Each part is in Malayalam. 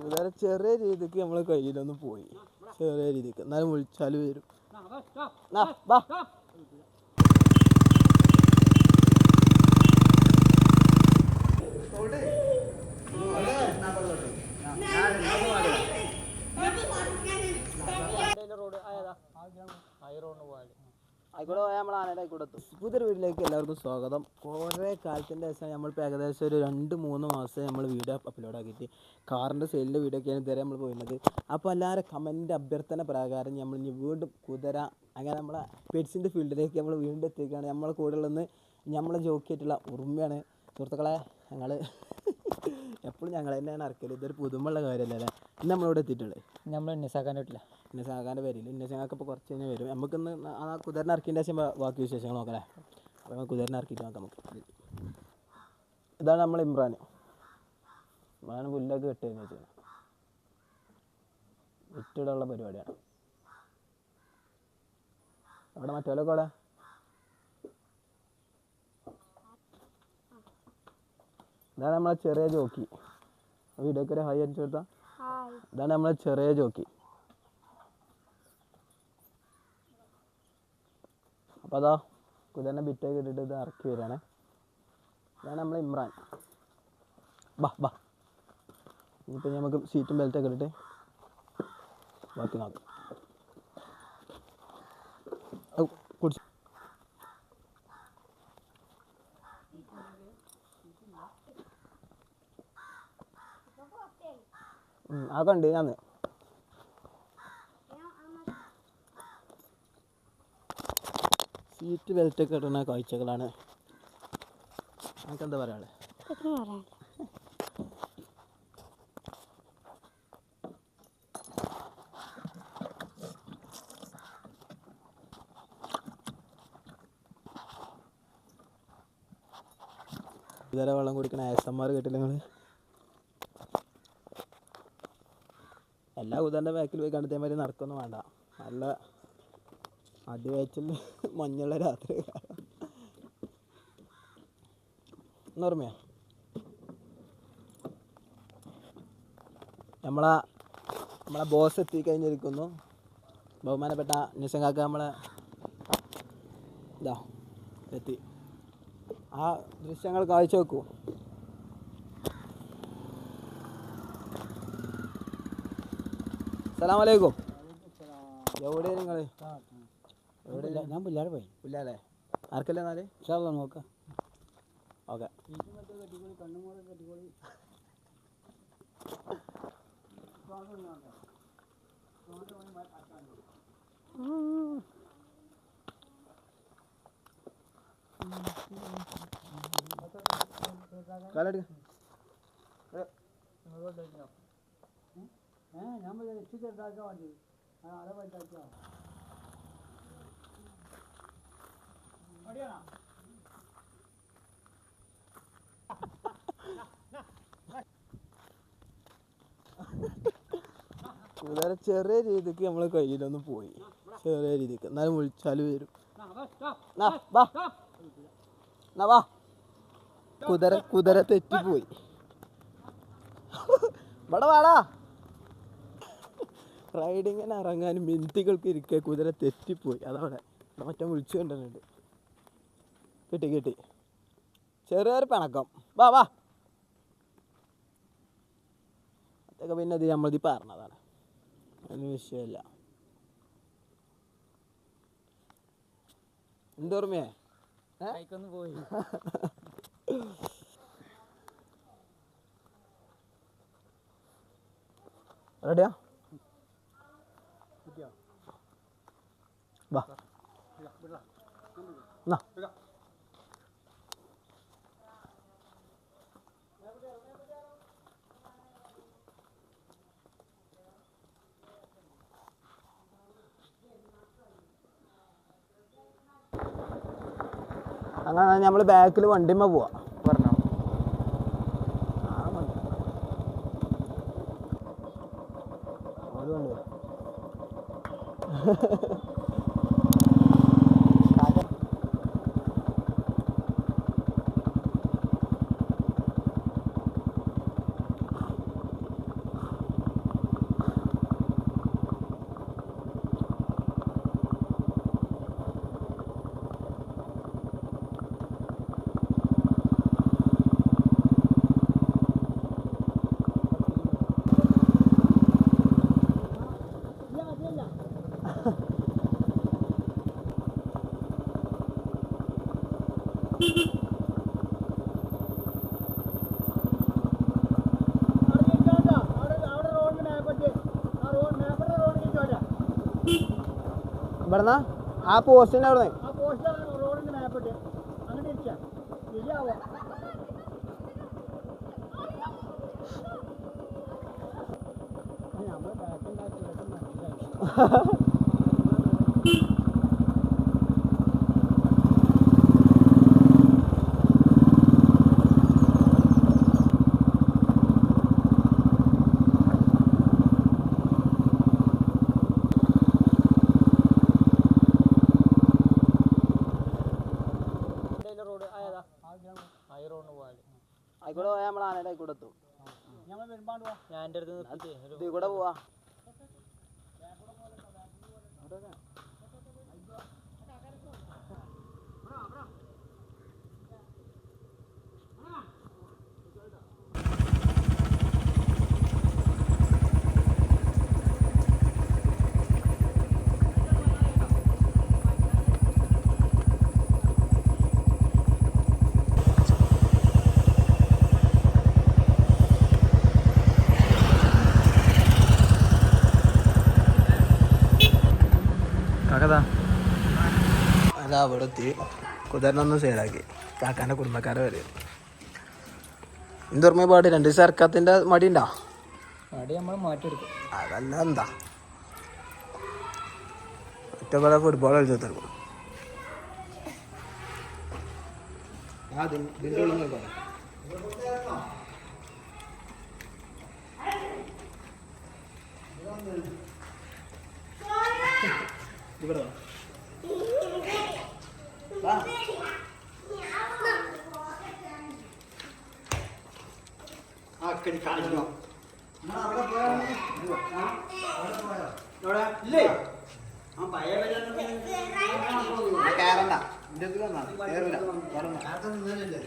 വേറെ ചെറിയ രീതിക്ക് നമ്മളെ കയ്യിലൊന്ന് പോയി, ചെറിയ രീതിക്ക്. എന്നാലും വിളിച്ചാൽ വരും. ആയിക്കോട്ടെ, നമ്മൾ ആനയുടെ ആയിക്കോട്ടെ എത്തും. പുതിയൊരു വീട്ടിലേക്ക് എല്ലാവർക്കും സ്വാഗതം. കുറേ കാലത്തിൻ്റെ ശേഷം നമ്മളിപ്പോൾ ഏകദേശം ഒരു 2-3 മാസം നമ്മൾ വീഡിയോ അപ്ലോഡ് ആക്കിയിട്ട് കാറിൻ്റെ സൈഡിൻ്റെ വീഡിയോ ഒക്കെയാണ് ഇതുവരെ നമ്മൾ പോയിരുന്നത്. അപ്പോൾ എല്ലാവരും കമൻറ്റ് അഭ്യർത്ഥന പ്രകാരം നമ്മൾ ഇനി വീണ്ടും കുതിര അങ്ങനെ നമ്മളെ പെറ്റ്സിൻ്റെ ഫീൽഡിലേക്ക് നമ്മൾ വീണ്ടും എത്തിക്കുകയാണ്. നമ്മളെ കൂടെ ഉള്ളതെന്ന് നമ്മളെ ജോക്കിയായിട്ടുള്ള ഉറുമയാണ്. സുഹൃത്തുക്കളെ, ഞങ്ങൾ എപ്പോഴും ഞങ്ങൾ തന്നെയാണ് ഇറക്കൽ. ഇതൊരു പുതുമുള്ള കാര്യമല്ലേ. ഇന്ന് നമ്മളിവിടെ എത്തിയിട്ടുള്ളത് നമ്മൾ ഇന്നസാക്കാൻ്റെ വീട്ടില്ല, ഇന്നസാക്കാൻ്റെ പേരിൽ. ഇന്നസങ്ങാക്ക് ഇപ്പോൾ കുറച്ച് കഴിഞ്ഞാൽ വരും. നമുക്കിന്ന് ആ കുതിരനെ ഇറക്കിൻ്റെ ശേഷം ബാക്കി വിശേഷങ്ങൾ നോക്കല്ലേ. അപ്പോൾ നമുക്ക് കുതിരനെ ഇറക്കിയിട്ട് നോക്കാം. നമുക്ക് ഇതാണ് നമ്മൾ ഇമ്രാൻ. പുല്ലൊക്കെ കെട്ടുകയെന്ന് വെച്ചാൽ വിറ്റിടുള്ള പരിപാടിയാണ്. അവിടെ മറ്റോലൊക്കെ അവിടെ ഇതാണ് നമ്മളെ ചെറിയ ജോക്കി. വീഡിയോക്ക് ഒരു ഹൈ അടിച്ചു കൊടുത്താൽ ഇതാണ് നമ്മളെ ചെറിയ ജോക്കി. അപ്പോൾ അതാ കുതിരനെ ബിറ്റൊക്കെ ഇട്ടിട്ട് ഇത് ഇറക്കി വരികയാണ്. ഇതാണ് നമ്മളെ ഇമ്രാൻ. ബാ ഇനിയിപ്പോൾ നമുക്ക് സീറ്റും ബെൽറ്റൊക്കെ ഇട്ടിട്ട് ബാക്കി നോക്കാം. കുടിച്ചു അതൊക്കെ ഉണ്ട്. ഞാൻ സീറ്റ് ബെൽറ്റൊക്കെ ഇടുന്ന കാഴ്ചകളാണ്. നമുക്ക് എന്താ പറയാ, ഇതുവരെ വെള്ളം കുടിക്കണ ആയസന്മാർ കേട്ടില്ല നിങ്ങൾ. എല്ലാ കുതിരൻ്റെ ബാക്കിൽ പോയി കണ്ടതേമാതിരി നടക്കൊന്നും വേണ്ട. നല്ല അടിവയറ്റിൽ മഞ്ഞുള്ള രാത്രി എന്നോർമ്മയാ. നമ്മളെ ബോസ് എത്തിക്കഴിഞ്ഞിരിക്കുന്നു. ബഹുമാനപ്പെട്ട നിസങ്കാക്ക നമ്മളെ ഇതാ എത്തി. ആ ദൃശ്യങ്ങൾ കാഴ്ച വെക്കൂ. അസ്സലാമു അലൈക്കും. എവിടെയാണ് നിങ്ങൾ? എവിടെ? ഞാൻ പിള്ളേരെ പോയി. പിള്ളേരെ ആർക്കല്ലേ? എന്നാല് ഇൻഷാല്ലാ നോക്കാം. ഓക്കെ. കാലെടുക്ക. ഞാൻ ചെറുതാക്കാൻ വേണ്ടി അവിടെ പോയിട്ടാ വേറെ ചെറിയ രീതിക്ക് നമ്മളെ കയ്യിലൊന്ന് പോയി, ചെറിയ രീതിക്ക്. എന്നാലും വിളിച്ചാൽ വരും. കുതിര തെറ്റിപ്പോയി. ഇവിടെ വാടാ. റൈഡിങ്ങിന് ഇറങ്ങാൻ മിനിറ്റുകൾക്ക് ഇരിക്കുക കുതിര തെറ്റിപ്പോയി. അതവിടെ മറ്റേ വിളിച്ചു കൊണ്ടുവരുന്നുണ്ട്. കിട്ടി ചെറിയൊരു പിണക്കം. വാ അതൊക്കെ പിന്നെ ഇത് നമ്മളിത് പറഞ്ഞതാണ്, അതിന് വിഷയമില്ല. എന്തോർമ്മയെ പോയി. റെഡിയാ? വാ അങ്ങനെ നമ്മൾ ബാക്കിൽ വണ്ടിമ്മ പോവാ. പറഞ്ഞോ ഇവിടുന്ന ആ പോസ്റ്റിൻ്റെ അവിടെ നിന്ന് ആ പോസ്റ്റ് റോഡിന്റെ മാപ്പിട്ട് അങ്ങനെ തിരിച്ചാ ശരിയാവോ നമ്മള് ബാക്കുണ്ടാക്കി മനസ്സിലായി ആയിക്കോട്ടെ പോയാൽ നമ്മൾ ആനയുടെ ആയിക്കോട്ടെ എത്തും. ഞങ്ങൾ വരുമ്പാണ്ട് പോവാ ഞാൻ എൻ്റെ അടുത്ത് ഇതിൽ കൂടെ പോവാ. അതാ അവിടെ എത്തി കുതിരനൊന്ന് സൈഡാക്കി കാക്കാൻ്റെ കുടുംബക്കാരെ വരെ എന്തോർമ്മ പാട് 2 ദിവസം ഇറക്കാത്തിൻ്റെ മടി ഉണ്ടോ? മടി നമ്മൾ മാറ്റിയെടുക്കും. അതല്ല എന്താ ഒറ്റ ഫുട്ബോൾ കളിച്ചു തീർക്കും. ഇവിടെ കാണിക്കണോ കയറണ്ട ഒന്നും കാണില്ല.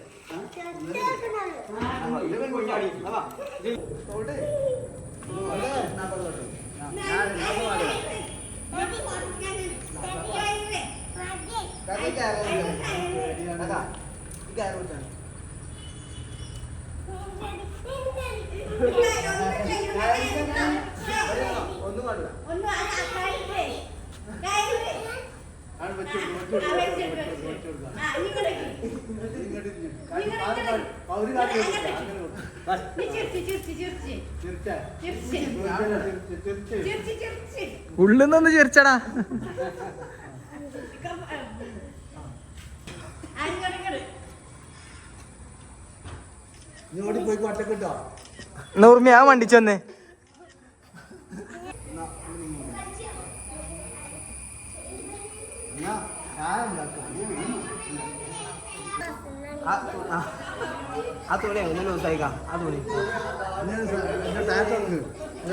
ഉള്ളിൽ നിന്ന് ചിരിച്ചടാ. നൂർമി ആ വണ്ടിച്ചു വന്നേ. ആ തുണി ഒന്ന് ലൂസായിക്കാം. ആ തുണി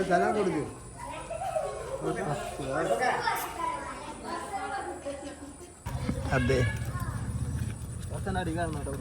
സ്ഥലം കൊടുക്കും. അതെ അടി കാണണം കേട്ടോ.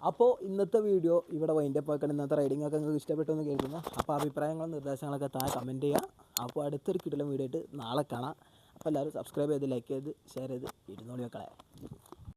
അപ്പോൾ ഇന്നത്തെ വീഡിയോ ഇവിടെ വൈൻഡപ്പ് ആക്കണം. ഇന്നത്തെ റൈഡിംഗ് ഒക്കെ നിങ്ങൾക്ക് ഇഷ്ടപ്പെട്ടു എന്ന് കരുതുന്നു. അപ്പോൾ അഭിപ്രായങ്ങളും നിർദ്ദേശങ്ങളൊക്കെ താഴെ കമൻറ്റ് ചെയ്യുക. അപ്പോൾ അടുത്തൊരു കിടിലൻ വീഡിയോ ആയിട്ട് നാളെ കാണാം. അപ്പോൾ എല്ലാവരും സബ്സ്ക്രൈബ് ചെയ്ത് ലൈക്ക് ചെയ്ത് ഷെയർ ചെയ്ത് ഇരുന്നോളി മക്കളെ.